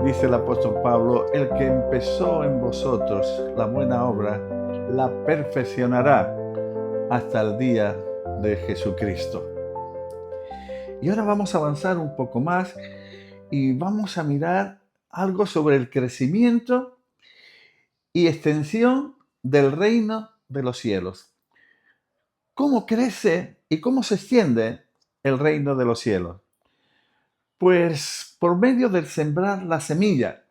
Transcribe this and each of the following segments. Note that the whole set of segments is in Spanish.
Dice el apóstol Pablo, el que empezó en vosotros la buena obra, la perfeccionará hasta el día de Jesucristo. Y ahora vamos a avanzar un poco más y vamos a mirar algo sobre el crecimiento y extensión del reino de los cielos. ¿Cómo crece y cómo se extiende el reino de los cielos? Pues por medio del sembrar la semilla,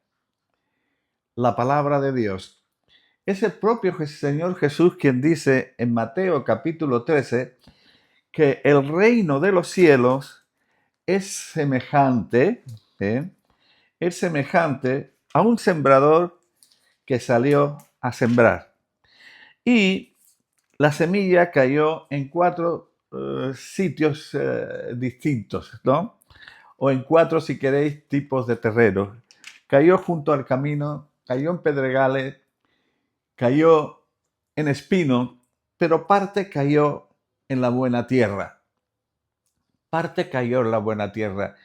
la palabra de Dios. Es el propio Señor Jesús quien dice en Mateo capítulo 13 que el reino de los cielos es semejante, ¿eh? Es semejante a un sembrador que salió a sembrar. Y la semilla cayó en cuatro sitios distintos, ¿no? O en cuatro, si queréis, tipos de terreno. Cayó junto al camino, cayó en pedregales, cayó en espino, pero parte cayó en la buena tierra. Parte cayó en la buena tierra.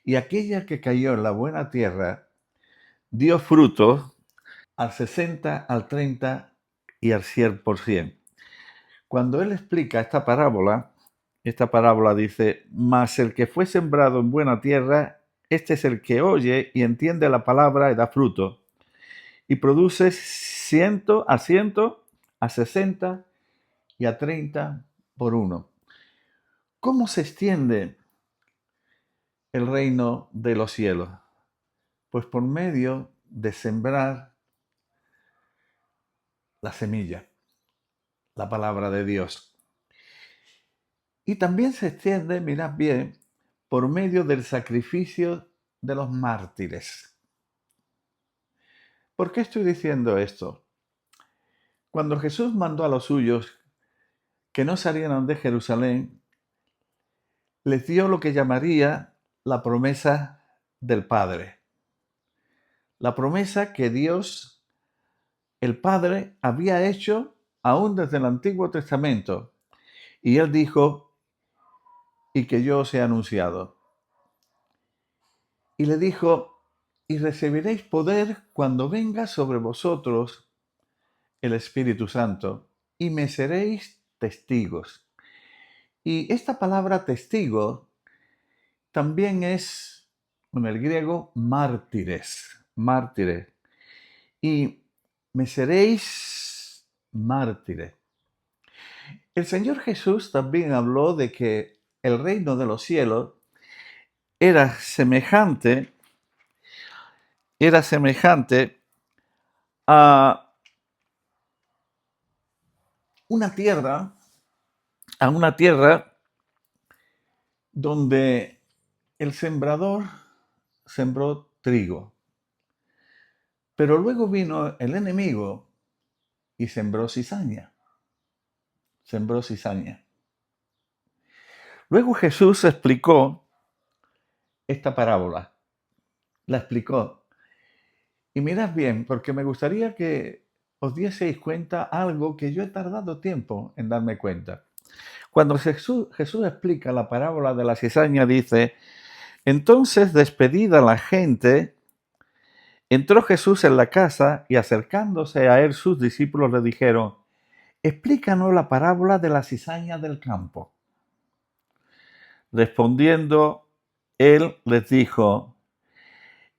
Y aquella que cayó en la buena tierra dio fruto al 60, al 30 y al 100%. Cuando él explica esta parábola dice, mas el que fue sembrado en buena tierra, este es el que oye y entiende la palabra y da fruto. Y produce 100, a 60 y a 30 por uno. ¿Cómo se extiende el reino de los cielos? Pues por medio de sembrar la semilla, la palabra de Dios. Y también se extiende, mirad bien, por medio del sacrificio de los mártires. ¿Por qué estoy diciendo esto? Cuando Jesús mandó a los suyos que no salieran de Jerusalén, les dio lo que llamaría la promesa del Padre. La promesa que Dios, el Padre, había hecho aún desde el Antiguo Testamento. Y él dijo, y que yo os he anunciado. Y le dijo, y recibiréis poder cuando venga sobre vosotros el Espíritu Santo, y me seréis testigos. Y esta palabra testigo también es, en el griego, mártires. Y me seréis mártires. El Señor Jesús también habló de que el reino de los cielos era semejante a una tierra, donde el sembrador sembró trigo. Pero luego vino el enemigo y sembró cizaña. Luego Jesús explicó esta parábola. La explicó. Y mirad bien, porque me gustaría que os dieseis cuenta algo que yo he tardado tiempo en darme cuenta. Cuando Jesús explica la parábola de la cizaña, dice, entonces despedida la gente, entró Jesús en la casa y acercándose a él sus discípulos le dijeron, explícanos la parábola de la cizaña del campo. Respondiendo, él les dijo,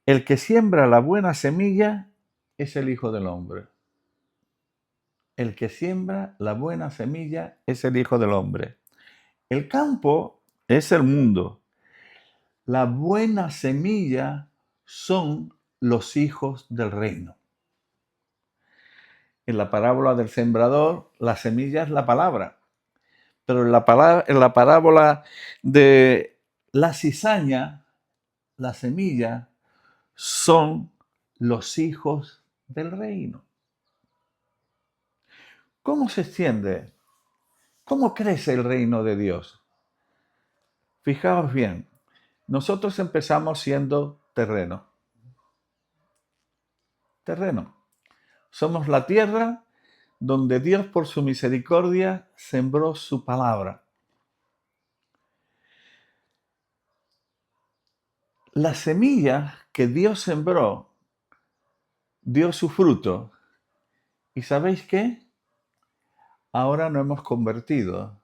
el que siembra la buena semilla es el Hijo del Hombre. El que siembra la buena semilla es el Hijo del Hombre. El campo es el mundo. La buena semilla son los hijos del reino. En la parábola del sembrador, la semilla es la palabra. Pero en la parábola de la cizaña, la semilla, son los hijos del reino. ¿Cómo se extiende? ¿Cómo crece el reino de Dios? Fijaos bien, nosotros empezamos siendo terreno. Somos la tierra donde Dios por su misericordia sembró su palabra. La semilla que Dios sembró, dio su fruto. ¿Y sabéis qué? Ahora nos hemos convertido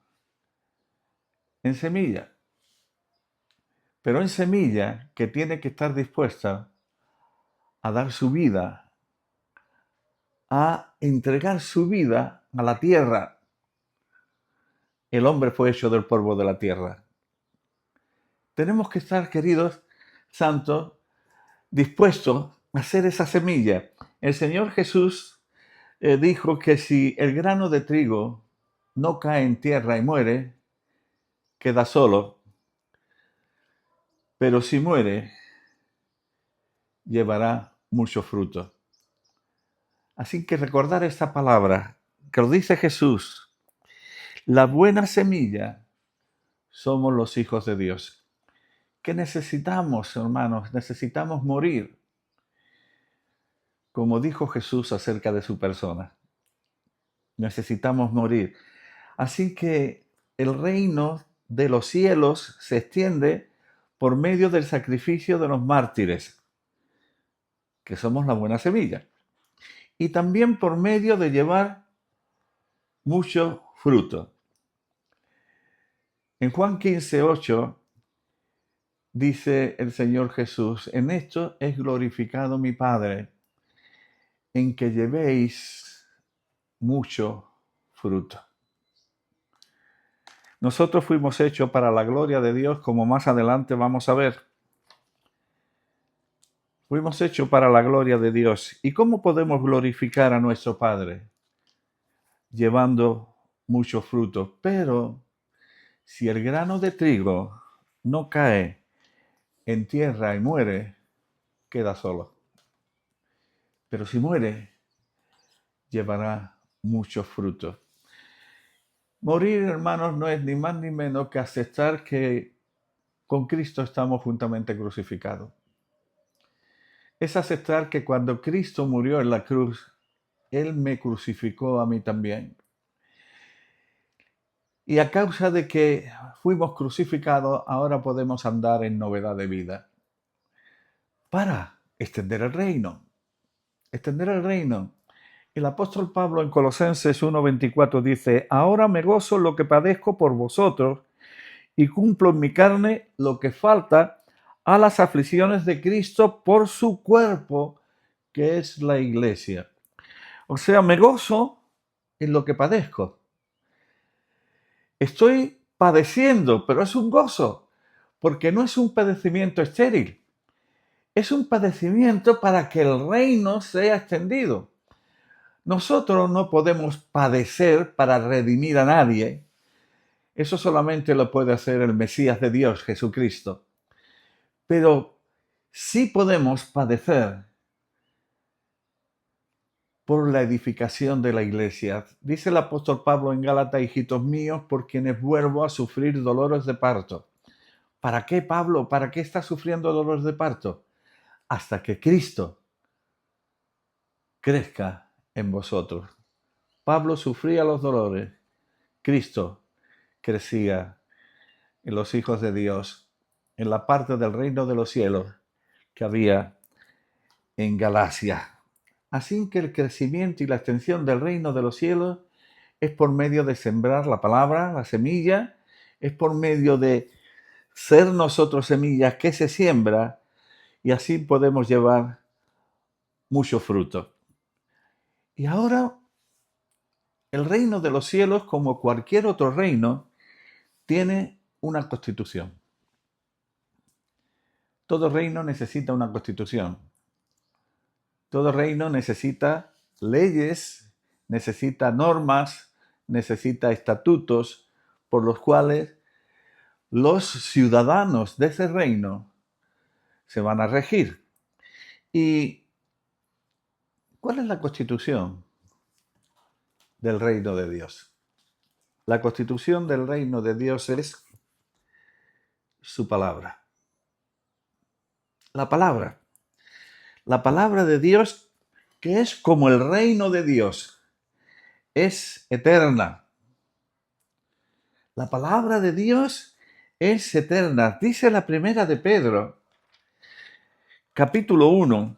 en semilla, pero en semilla que tiene que estar dispuesta a dar su vida, a entregar su vida a la tierra. El hombre fue hecho del polvo de la tierra. Tenemos que estar, queridos santos, dispuestos a ser esa semilla. El Señor Jesús dijo que si el grano de trigo no cae en tierra y muere, queda solo, pero si muere, llevará mucho fruto. Así que recordar esta palabra que lo dice Jesús, la buena semilla somos los hijos de Dios. ¿Qué necesitamos, hermanos? Necesitamos morir, como dijo Jesús acerca de su persona. Necesitamos morir. Así que el reino de los cielos se extiende por medio del sacrificio de los mártires, que somos la buena semilla, y también por medio de llevar mucho fruto. En Juan 15:8 dice el Señor Jesús: en esto es glorificado mi Padre, en que llevéis mucho fruto. Nosotros fuimos hechos para la gloria de Dios, como más adelante vamos a ver. Fuimos hechos para la gloria de Dios. ¿Y cómo podemos glorificar a nuestro Padre? Llevando mucho fruto. Pero si el grano de trigo no cae en tierra y muere, queda solo. Pero si muere, llevará mucho fruto. Morir, hermanos, no es ni más ni menos que aceptar que con Cristo estamos juntamente crucificados. Es aceptar que cuando Cristo murió en la cruz, Él me crucificó a mí también. Y a causa de que fuimos crucificados, ahora podemos andar en novedad de vida. Para extender el reino. Extender el reino. El apóstol Pablo en Colosenses 1:24 dice: ahora me gozo lo que padezco por vosotros y cumplo en mi carne lo que falta a las aflicciones de Cristo por su cuerpo, que es la iglesia. O sea, me gozo en lo que padezco. Estoy padeciendo, pero es un gozo, porque no es un padecimiento estéril. Es un padecimiento para que el reino sea extendido. Nosotros no podemos padecer para redimir a nadie. Eso solamente lo puede hacer el Mesías de Dios, Jesucristo. Pero sí podemos padecer por la edificación de la iglesia. Dice el apóstol Pablo en Gálatas: hijitos míos, por quienes vuelvo a sufrir dolores de parto. ¿Para qué, Pablo? ¿Para qué estás sufriendo dolores de parto? Hasta que Cristo crezca en vosotros. Pablo sufría los dolores. Cristo crecía en los hijos de Dios, en la parte del reino de los cielos que había en Galacia. Así que el crecimiento y la extensión del reino de los cielos es por medio de sembrar la palabra, la semilla, es por medio de ser nosotros semillas que se siembra, y así podemos llevar mucho fruto. Y ahora, el reino de los cielos, como cualquier otro reino, tiene una constitución. Todo reino necesita una constitución. Todo reino necesita leyes, necesita normas, necesita estatutos por los cuales los ciudadanos de ese reino se van a regir. ¿Y cuál es la constitución del reino de Dios? La constitución del reino de Dios es su palabra. La palabra. La palabra de Dios, que es como el reino de Dios, es eterna. La palabra de Dios es eterna. Dice la primera de Pedro, capítulo 1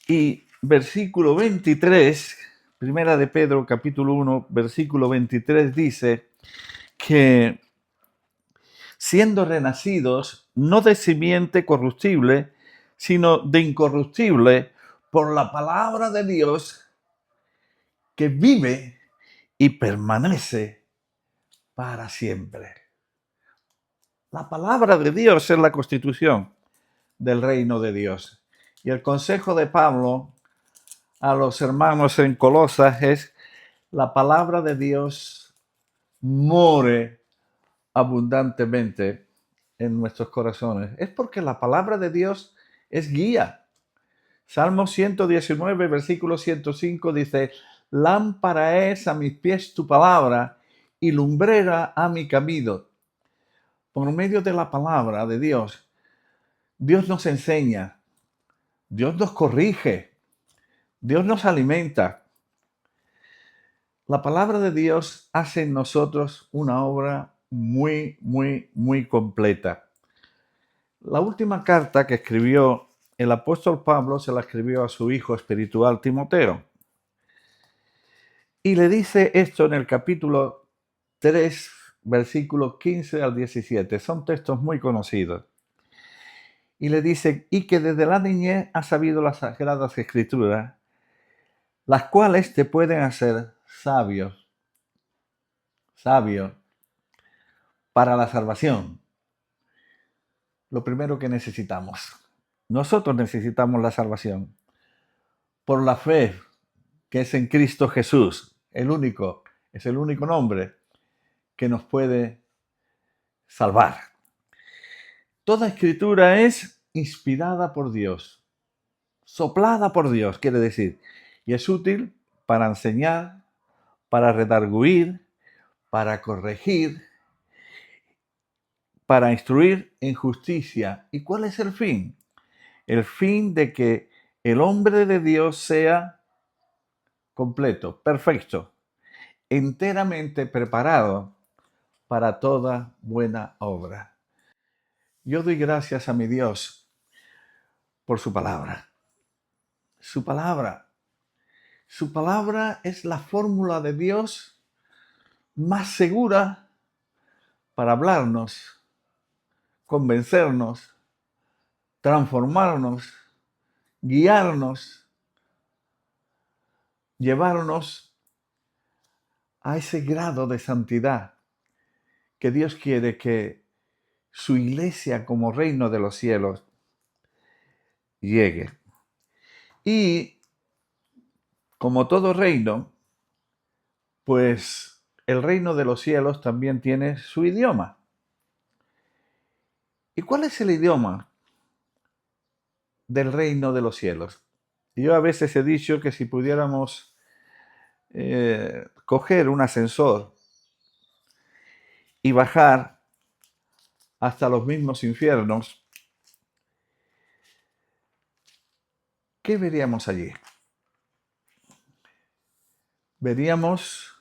y versículo 23, primera de Pedro, capítulo 1, versículo 23, dice que siendo renacidos no de simiente corruptible, sino de incorruptible, por la palabra de Dios que vive y permanece para siempre. La palabra de Dios es la constitución del reino de Dios. Y el consejo de Pablo a los hermanos en Colosas es: la palabra de Dios more abundantemente en nuestros corazones. Es porque la palabra de Dios es guía. Salmo 119, versículo 105 dice: lámpara es a mis pies tu palabra y lumbrera a mi camino. Por medio de la palabra de Dios, Dios nos enseña, Dios nos corrige, Dios nos alimenta. La palabra de Dios hace en nosotros una obra muy, muy, muy completa. La última carta que escribió el apóstol Pablo se la escribió a su hijo espiritual Timoteo. Y le dice esto en el capítulo 3, versículos 15 al 17. Son textos muy conocidos. Y le dice: y que desde la niñez has sabido las sagradas escrituras, las cuales te pueden hacer sabio para la salvación. Lo primero que necesitamos. Nosotros necesitamos la salvación por la fe que es en Cristo Jesús. Es el único nombre que nos puede salvar. Toda escritura es inspirada por Dios, soplada por Dios, quiere decir, y es útil para enseñar, para redarguir, para corregir, para instruir en justicia. ¿Y cuál es el fin? El fin de que el hombre de Dios sea completo, perfecto, enteramente preparado para toda buena obra. Yo doy gracias a mi Dios por su palabra. Su palabra. Su palabra es la fórmula de Dios más segura para hablarnos, convencernos, transformarnos, guiarnos, llevarnos a ese grado de santidad que Dios quiere que su iglesia como reino de los cielos llegue. Y como todo reino, pues el reino de los cielos también tiene su idioma. ¿Y cuál es el idioma del reino de los cielos? Yo a veces he dicho que si pudiéramos coger un ascensor y bajar hasta los mismos infiernos, ¿qué veríamos allí? Veríamos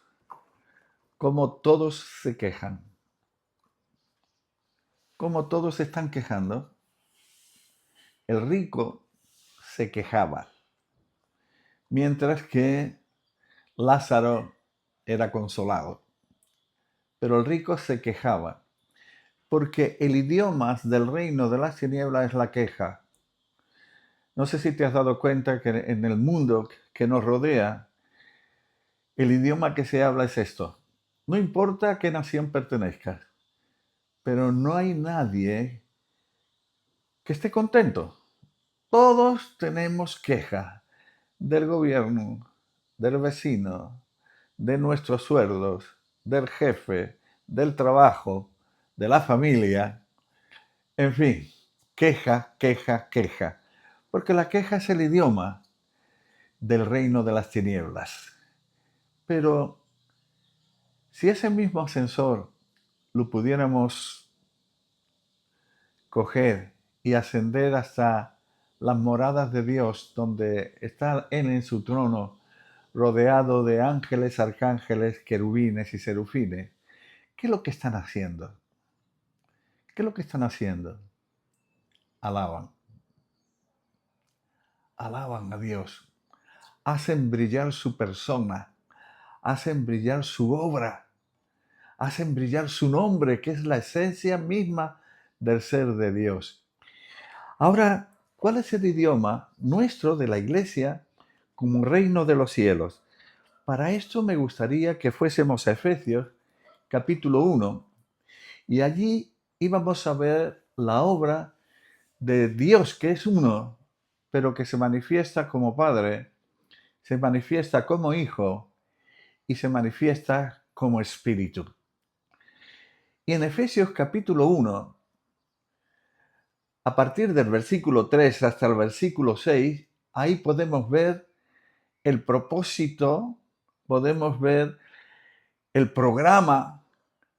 cómo todos se quejan, cómo todos se están quejando. El rico se quejaba, mientras que Lázaro era consolado. Pero el rico se quejaba, porque el idioma del reino de las tinieblas es la queja. No sé si te has dado cuenta que en el mundo que nos rodea, el idioma que se habla es esto. No importa a qué nación pertenezcas, pero no hay nadie que esté contento. Todos tenemos queja del gobierno, del vecino, de nuestros sueldos, del jefe, del trabajo, de la familia. En fin, queja, queja, queja. Porque la queja es el idioma del reino de las tinieblas. Pero si ese mismo ascensor lo pudiéramos coger y ascender hasta las moradas de Dios, donde está Él en su trono, rodeado de ángeles, arcángeles, querubines y serufines, ¿qué es lo que están haciendo? ¿Qué es lo que están haciendo? Alaban. alaban a Dios, hacen brillar su persona, hacen brillar su obra, hacen brillar su nombre, que es la esencia misma del ser de Dios. Ahora, ¿cuál es el idioma nuestro de la iglesia como reino de los cielos? Para esto me gustaría que fuésemos a Efesios capítulo 1 y allí íbamos a ver la obra de Dios, que es uno, pero que se manifiesta como Padre, se manifiesta como Hijo y se manifiesta como Espíritu. Y en Efesios capítulo 1, a partir del versículo 3 hasta el versículo 6, ahí podemos ver el propósito, podemos ver el programa,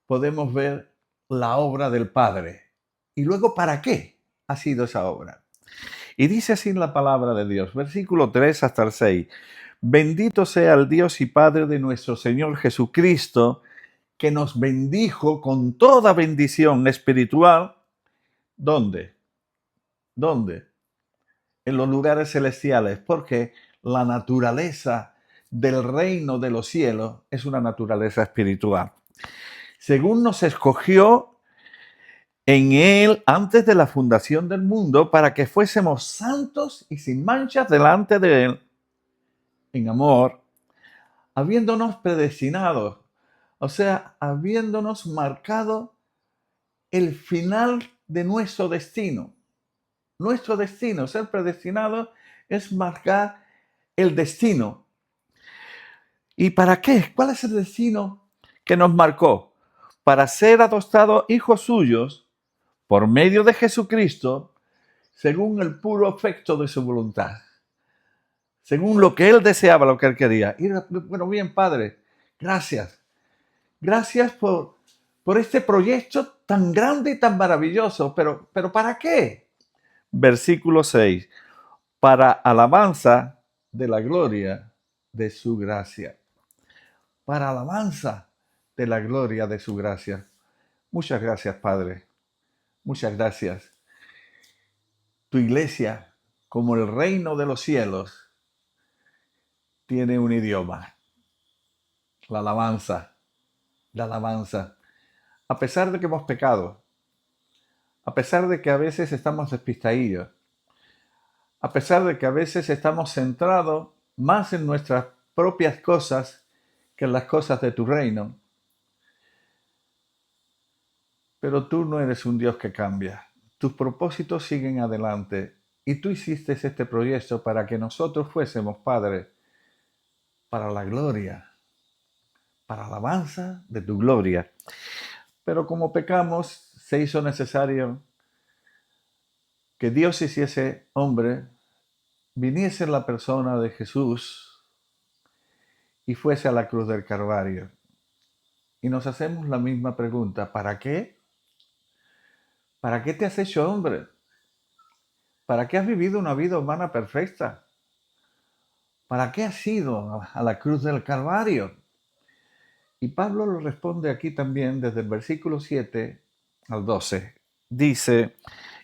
podemos ver la obra del Padre. Y luego, ¿para qué ha sido esa obra? Y dice así la palabra de Dios, versículo 3 hasta el 6. Bendito sea el Dios y Padre de nuestro Señor Jesucristo, que nos bendijo con toda bendición espiritual. ¿Dónde? ¿Dónde? En los lugares celestiales, porque la naturaleza del reino de los cielos es una naturaleza espiritual. Según nos escogió en Él antes de la fundación del mundo, para que fuésemos santos y sin manchas delante de Él, en amor, habiéndonos predestinados, o sea, habiéndonos marcado el final de nuestro destino. Nuestro destino, ser predestinado, es marcar el destino. ¿Y para qué? ¿Cuál es el destino que nos marcó? Para ser adoptados hijos suyos por medio de Jesucristo, según el puro afecto de su voluntad, según lo que Él deseaba, lo que Él quería. Y bueno, bien, Padre, gracias. Gracias por este proyecto tan grande y tan maravilloso. Pero ¿para qué? Versículo 6. Para alabanza de la gloria de su gracia. Para alabanza de la gloria de su gracia. Muchas gracias, Padre. Muchas gracias. Tu iglesia, como el reino de los cielos, tiene un idioma. La alabanza. La alabanza. A pesar de que hemos pecado, a pesar de que a veces estamos despistadillos, a pesar de que a veces estamos centrados más en nuestras propias cosas que en las cosas de tu reino, pero tú no eres un Dios que cambia. Tus propósitos siguen adelante y tú hiciste este proyecto para que nosotros fuésemos, Padre, para la gloria, para alabanza de tu gloria. Pero como pecamos, se hizo necesario que Dios se hiciese hombre, viniese en la persona de Jesús y fuese a la cruz del Calvario. Y nos hacemos la misma pregunta, ¿para qué? ¿Para qué te has hecho hombre? ¿Para qué has vivido una vida humana perfecta? ¿Para qué has ido a la cruz del Calvario? Y Pablo lo responde aquí también desde el versículo 7 al 12. Dice,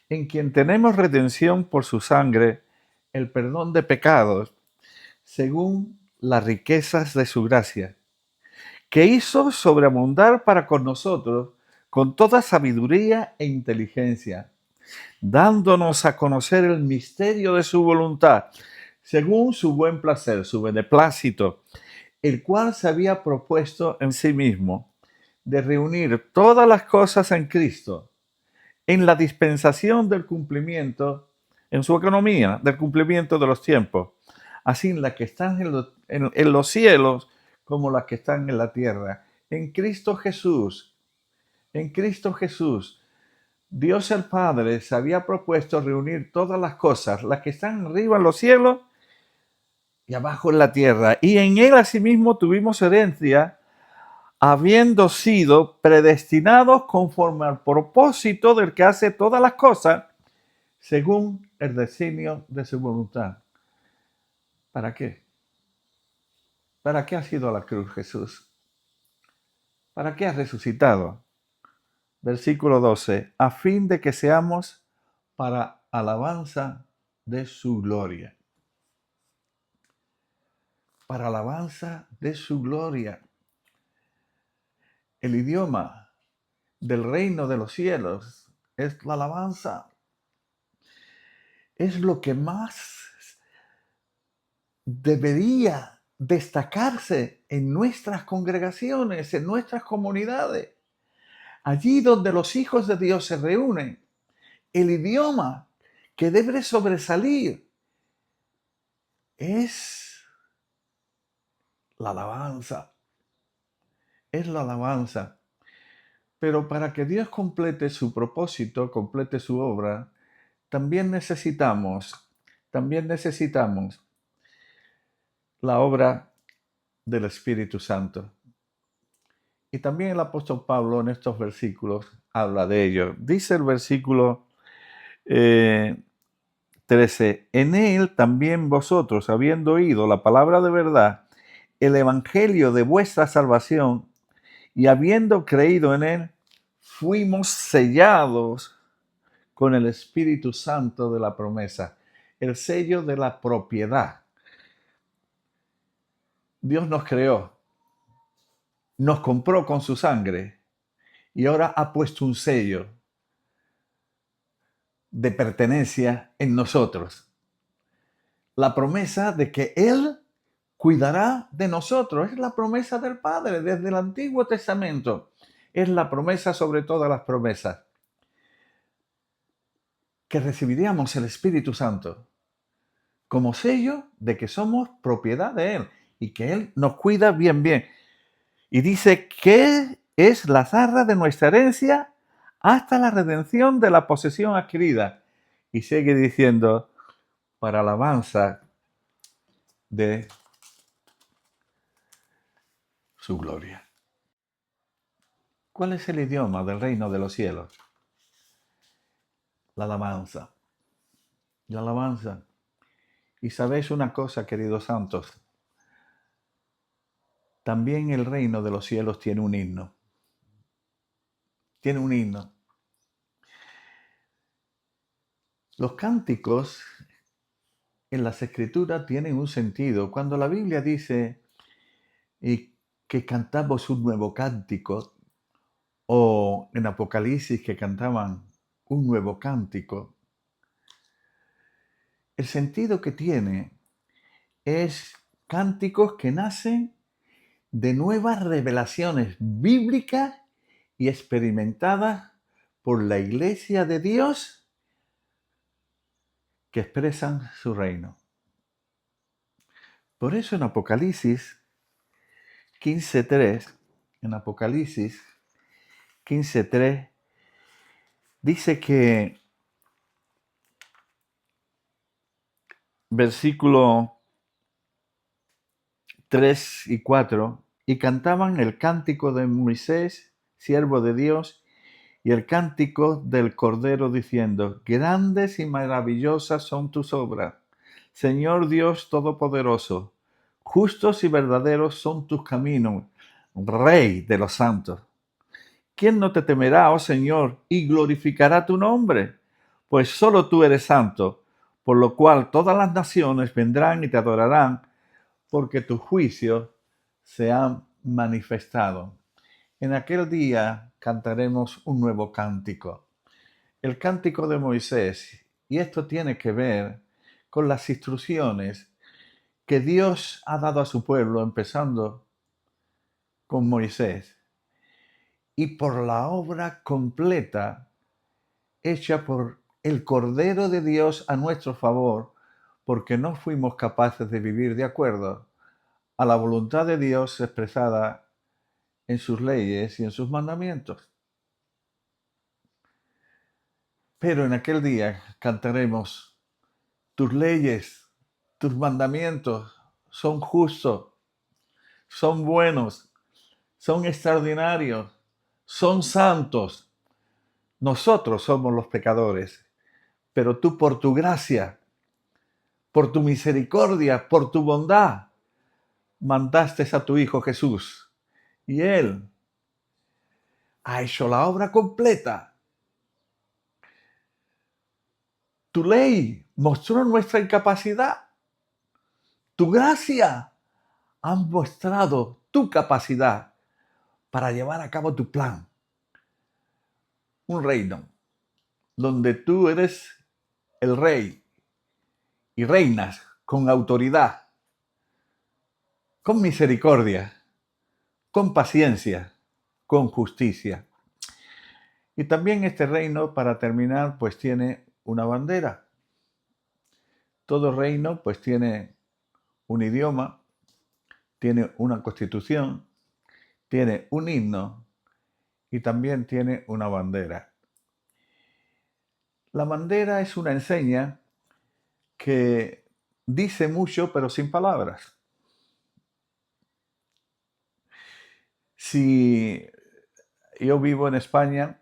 en quien tenemos redención por su sangre, el perdón de pecados, según las riquezas de su gracia, que hizo sobreabundar para con nosotros con toda sabiduría e inteligencia, dándonos a conocer el misterio de su voluntad, según su buen placer, su beneplácito, el cual se había propuesto en sí mismo de reunir todas las cosas en Cristo, en la dispensación del cumplimiento, en su economía, del cumplimiento de los tiempos, así las que están en los cielos como las que están en la tierra. En Cristo Jesús, Dios el Padre se había propuesto reunir todas las cosas, las que están arriba en los cielos y abajo en la tierra. Y en Él asimismo tuvimos herencia, habiendo sido predestinados conforme al propósito del que hace todas las cosas, según el designio de su voluntad. ¿Para qué? ¿Para qué ha sido a la cruz Jesús? ¿Para qué ha resucitado? Versículo 12, a fin de que seamos para alabanza de su gloria. para alabanza de su gloria. El idioma del reino de los cielos es la alabanza. Es lo que más debería destacarse en nuestras congregaciones, en nuestras comunidades. Allí donde los hijos de Dios se reúnen, el idioma que debe sobresalir es la alabanza. Es la alabanza. Pero para que Dios complete su propósito, complete su obra, también necesitamos la obra del Espíritu Santo. Y también el apóstol Pablo en estos versículos habla de ello. Dice el versículo 13, en él también vosotros, habiendo oído la palabra de verdad, el evangelio de vuestra salvación, y habiendo creído en él, fuimos sellados con el Espíritu Santo de la promesa, el sello de la propiedad. Dios nos creó, nos compró con su sangre y ahora ha puesto un sello de pertenencia en nosotros. La promesa de que Él cuidará de nosotros. Es la promesa del Padre desde el Antiguo Testamento. Es la promesa sobre todas las promesas. Que recibiríamos el Espíritu Santo como sello de que somos propiedad de Él y que Él nos cuida bien. Y dice que es la zarra de nuestra herencia hasta la redención de la posesión adquirida. Y sigue diciendo, para alabanza de su gloria. ¿Cuál es el idioma del reino de los cielos? La alabanza. La alabanza. Y sabéis una cosa, queridos santos, también el reino de los cielos tiene un himno. Tiene un himno. Los cánticos en las escrituras tienen un sentido. Cuando la Biblia dice que cantamos un nuevo cántico, o en Apocalipsis que cantaban un nuevo cántico, el sentido que tiene es cánticos que nacen de nuevas revelaciones bíblicas y experimentadas por la Iglesia de Dios que expresan su reino. Por eso en Apocalipsis 15:3, dice que versículo 3 y 4, y cantaban el cántico de Moisés, siervo de Dios, y el cántico del Cordero diciendo, grandes y maravillosas son tus obras, Señor Dios Todopoderoso, justos y verdaderos son tus caminos, Rey de los santos. ¿Quién no te temerá, oh Señor, y glorificará tu nombre? Pues solo tú eres santo, por lo cual todas las naciones vendrán y te adorarán, porque tus juicios se han manifestado. En aquel día cantaremos un nuevo cántico, el cántico de Moisés, y esto tiene que ver con las instrucciones que Dios ha dado a su pueblo, empezando con Moisés, y por la obra completa hecha por el Cordero de Dios a nuestro favor, porque no fuimos capaces de vivir de acuerdo a la voluntad de Dios expresada en sus leyes y en sus mandamientos. Pero en aquel día cantaremos, tus leyes, tus mandamientos son justos, son buenos, son extraordinarios, son santos. Nosotros somos los pecadores, pero tú por tu gracia, por tu misericordia, por tu bondad, mandaste a tu Hijo Jesús y Él ha hecho la obra completa. Tu ley mostró nuestra incapacidad. Tu gracia has mostrado tu capacidad para llevar a cabo tu plan. Un reino donde tú eres el rey y reinas con autoridad, con misericordia, con paciencia, con justicia. Y también este reino, para terminar, pues tiene una bandera. Todo reino pues tiene un idioma, tiene una constitución, tiene un himno y también tiene una bandera. La bandera es una enseña que dice mucho pero sin palabras. Si yo vivo en España,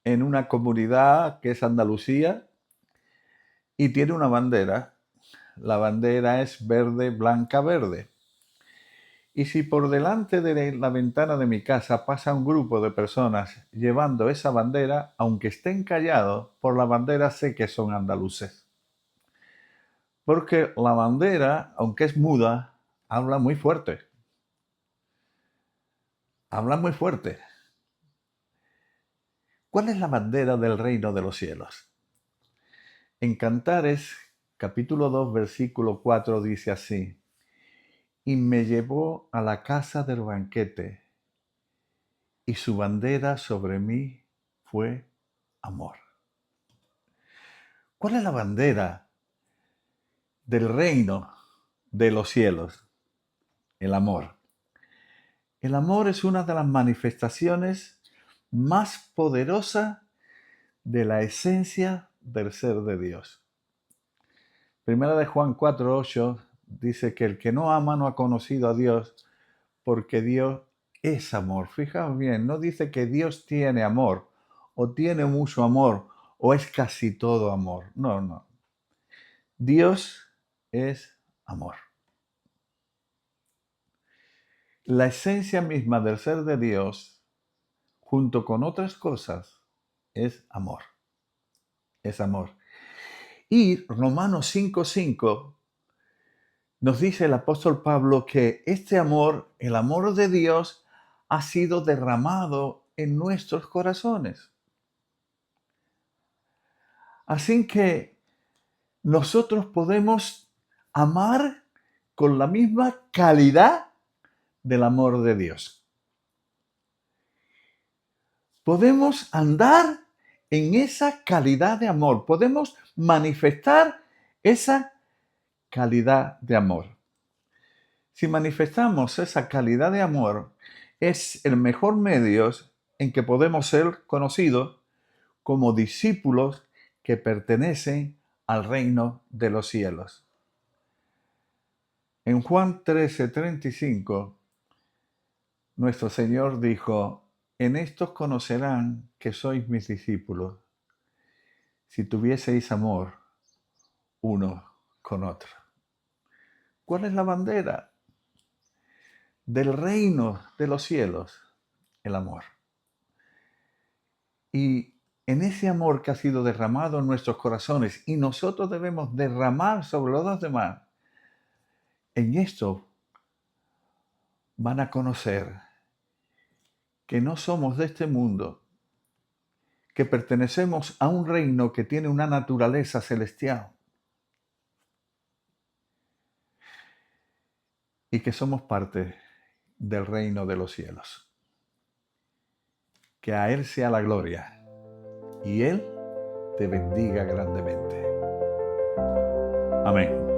en una comunidad que es Andalucía, y tiene una bandera. La bandera es verde, blanca, verde. Y si por delante de la ventana de mi casa pasa un grupo de personas llevando esa bandera, aunque estén callados, por la bandera sé que son andaluces. Porque la bandera, aunque es muda, habla muy fuerte. Habla muy fuerte. ¿Cuál es la bandera del reino de los cielos? En Cantares, capítulo 2, versículo 4, dice así: y me llevó a la casa del banquete, y su bandera sobre mí fue amor. ¿Cuál es la bandera del reino de los cielos? El amor. El amor es una de las manifestaciones más poderosas de la esencia del ser de Dios. Primera de Juan 4:8 dice que el que no ama no ha conocido a Dios, porque Dios es amor. Fijaos bien, no dice que Dios tiene amor, o tiene mucho amor, o es casi todo amor. No, no. Dios es amor. La esencia misma del ser de Dios, junto con otras cosas, es amor. Es amor. Y Romanos 5:5 nos dice el apóstol Pablo que este amor, el amor de Dios, ha sido derramado en nuestros corazones. Así que nosotros podemos amar con la misma calidad del amor de Dios. Podemos andar en esa calidad de amor, podemos manifestar esa calidad de amor. Si manifestamos esa calidad de amor, es el mejor medio en que podemos ser conocidos como discípulos que pertenecen al reino de los cielos. En Juan 13:35, nuestro Señor dijo: en estos conocerán que sois mis discípulos, si tuvieseis amor uno con otro. ¿Cuál es la bandera del reino de los cielos? El amor. Y en ese amor que ha sido derramado en nuestros corazones y nosotros debemos derramar sobre los demás, en esto van a conocer que no somos de este mundo, que pertenecemos a un reino que tiene una naturaleza celestial y que somos parte del reino de los cielos. Que a Él sea la gloria y Él te bendiga grandemente. Amén.